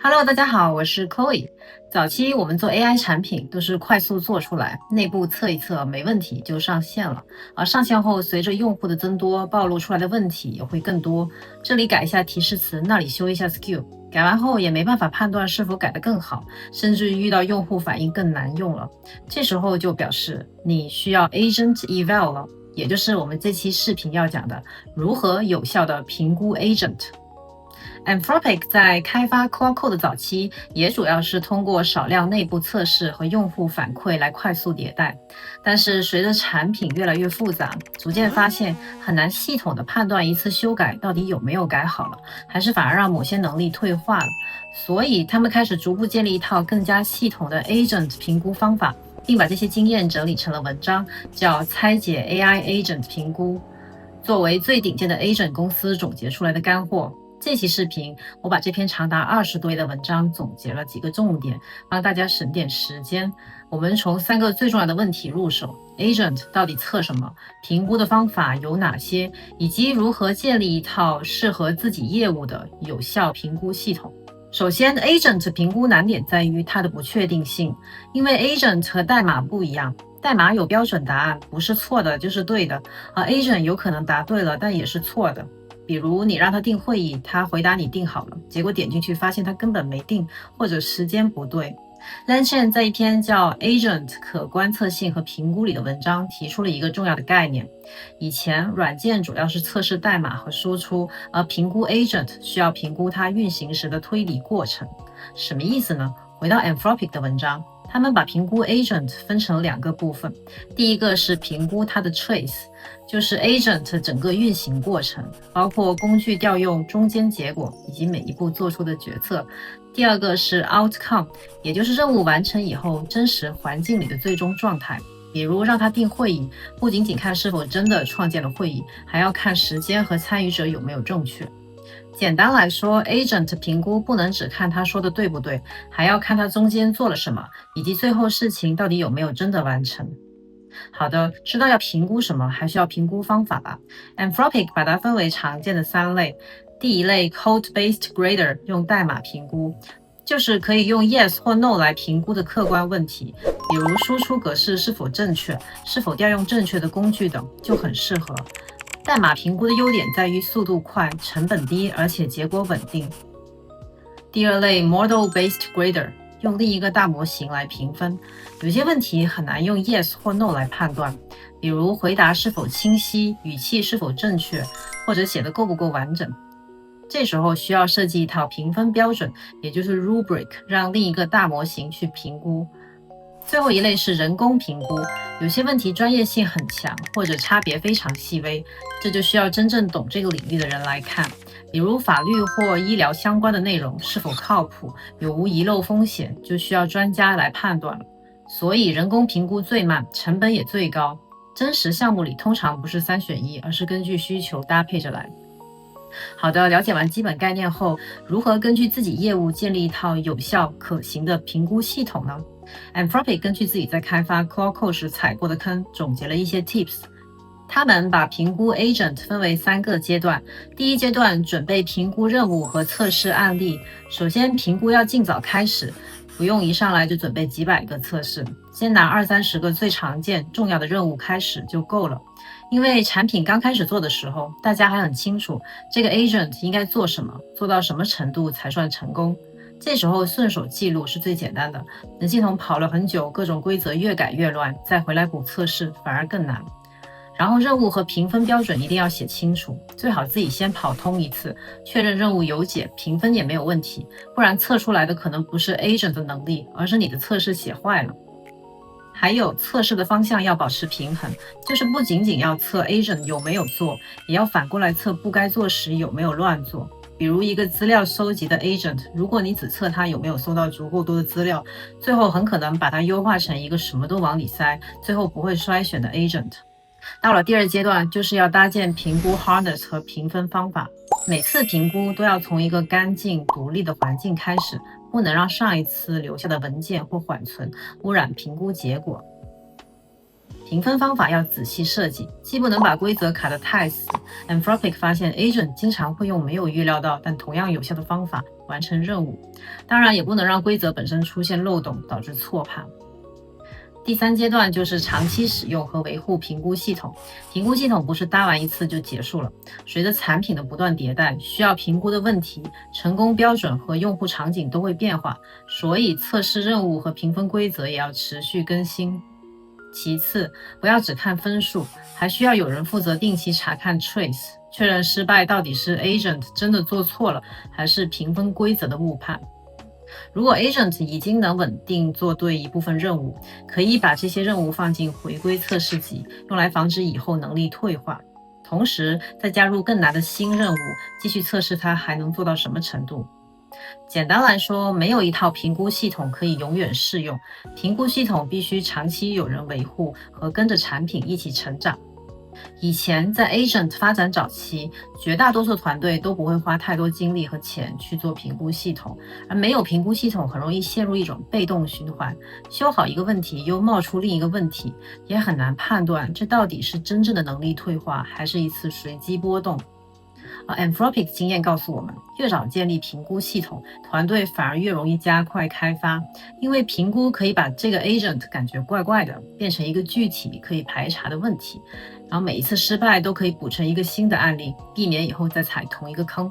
Hello，大家好，我是 Chloe。早期我们做 AI 产品都是快速做出来，内部测一测没问题就上线了。而上线后，随着用户的增多，暴露出来的问题也会更多。这里改一下提示词，那里修一下 skill，改完后也没办法判断是否改得更好，甚至遇到用户反应更难用了。这时候就表示你需要 agent eval 了，也就是我们这期视频要讲的如何有效的评估 agent。Anthropic 在开发 Claude Code 的早期，也主要是通过少量内部测试和用户反馈来快速迭代。但是随着产品越来越复杂，逐渐发现很难系统的判断一次修改到底有没有改好了，还是反而让某些能力退化了。所以他们开始逐步建立一套更加系统的 agent 评估方法，并把这些经验整理成了文章，叫拆解 AI agent 评估，作为最顶尖的 agent 公司总结出来的干货。这期视频，我把这篇长达20多页的文章总结了几个重点，帮大家省点时间。我们从3个最重要的问题入手 ：Agent 到底测什么？评估的方法有哪些？以及如何建立一套适合自己业务的有效评估系统。首先 ，Agent 评估难点在于它的不确定性，因为 Agent 和代码不一样。代码有标准答案，不是错的就是对的，而 Agent 有可能答对了，但也是错的。比如你让他订会议，他回答你订好了，结果点进去发现他根本没订，或者时间不对。Lan 在一篇叫 Agent 可观测性和评估里的文章提出了一个重要的概念。以前软件主要是测试代码和输出，而评估 Agent 需要评估它运行时的推理过程。什么意思呢？回到 Anthropic 的文章，他们把评估 agent 分成2个部分，第一个是评估它的 trace， 就是 agent 整个运行过程，包括工具调用、中间结果以及每一步做出的决策。第二个是 outcome， 也就是任务完成以后真实环境里的最终状态。比如让他订会议，不仅仅看是否真的创建了会议，还要看时间和参与者有没有正确。简单来说 ，agent 评估不能只看他说的对不对，还要看他中间做了什么，以及最后事情到底有没有真的完成。好的，知道要评估什么，还需要评估方法吧。Anthropic 把它分为常见的3类。第一类 Code-based grader 用代码评估，就是可以用 yes 或 no 来评估的客观问题，比如输出格式是否正确，是否调用正确的工具等，就很适合。代码评估的优点在于速度快、成本低，而且结果稳定。第二类 Model-based grader 用另一个大模型来评分，有些问题很难用 yes 或 no 来判断，比如回答是否清晰、语气是否正确，或者写得够不够完整。这时候需要设计一套评分标准，也就是 rubric， 让另一个大模型去评估。最后一类是人工评估，有些问题专业性很强，或者差别非常细微，这就需要真正懂这个领域的人来看。比如法律或医疗相关的内容是否靠谱，有无遗漏风险，就需要专家来判断了。所以人工评估最慢，成本也最高。真实项目里通常不是3选1，而是根据需求搭配着来。好的，了解完基本概念后，如何根据自己业务建立一套有效可行的评估系统呢？ Anthropic 根据自己在开发 Claude Code 时踩过的坑，总结了一些 tips。他们把评估 agent 分为3个阶段。第一阶段准备评估任务和测试案例。首先评估要尽早开始，不用一上来就准备几百个测试，先拿20-30个最常见重要的任务开始就够了。因为产品刚开始做的时候，大家还很清楚这个 agent 应该做什么，做到什么程度才算成功。这时候顺手记录是最简单的，等系统跑了很久，各种规则越改越乱，再回来补测试反而更难。然后任务和评分标准一定要写清楚，最好自己先跑通一次，确认任务有解，评分也没有问题，不然测出来的可能不是 agent 的能力，而是你的测试写坏了。还有测试的方向要保持平衡，就是不仅仅要测 agent 有没有做，也要反过来测不该做时有没有乱做。比如一个资料收集的 agent， 如果你只测它有没有搜到足够多的资料，最后很可能把它优化成一个什么都往里塞，最后不会筛选的 agent。到了第2阶段，就是要搭建评估 harness 和评分方法。每次评估都要从一个干净独立的环境开始，不能让上一次留下的文件或缓存污染评估结果。评分方法要仔细设计，既不能把规则卡得太死。Anthropic 发现 Agent 经常会用没有预料到但同样有效的方法完成任务，当然也不能让规则本身出现漏洞，导致错判。第3阶段就是长期使用和维护评估系统。评估系统不是搭完一次就结束了，随着产品的不断迭代，需要评估的问题、成功标准和用户场景都会变化，所以测试任务和评分规则也要持续更新。其次，不要只看分数，还需要有人负责定期查看 trace， 确认失败到底是 agent 真的做错了，还是评分规则的误判。如果 agent 已经能稳定做对一部分任务，可以把这些任务放进回归测试集，用来防止以后能力退化。同时再加入更难的新任务，继续测试它还能做到什么程度。简单来说，没有一套评估系统可以永远适用，评估系统必须长期有人维护和跟着产品一起成长。以前在 Agent 发展早期，绝大多数团队都不会花太多精力和钱去做评估系统，而没有评估系统很容易陷入一种被动循环，修好一个问题又冒出另一个问题，也很难判断这到底是真正的能力退化，还是一次随机波动。Anthropic 经验告诉我们，越早建立评估系统，团队反而越容易加快开发，因为评估可以把这个 agent 感觉怪怪的变成一个具体可以排查的问题，然后每一次失败都可以补成一个新的案例，避免以后再踩同一个坑。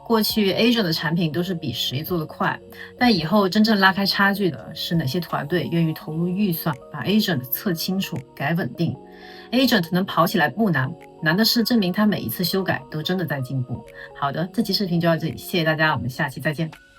过去 agent 的产品都是比谁做得快，但以后真正拉开差距的是哪些团队愿意投入预算，把 agent 测清楚、改稳定。agent 能跑起来不难，难的是证明它每一次修改都真的在进步。好的，这期视频就到这里，谢谢大家，我们下期再见。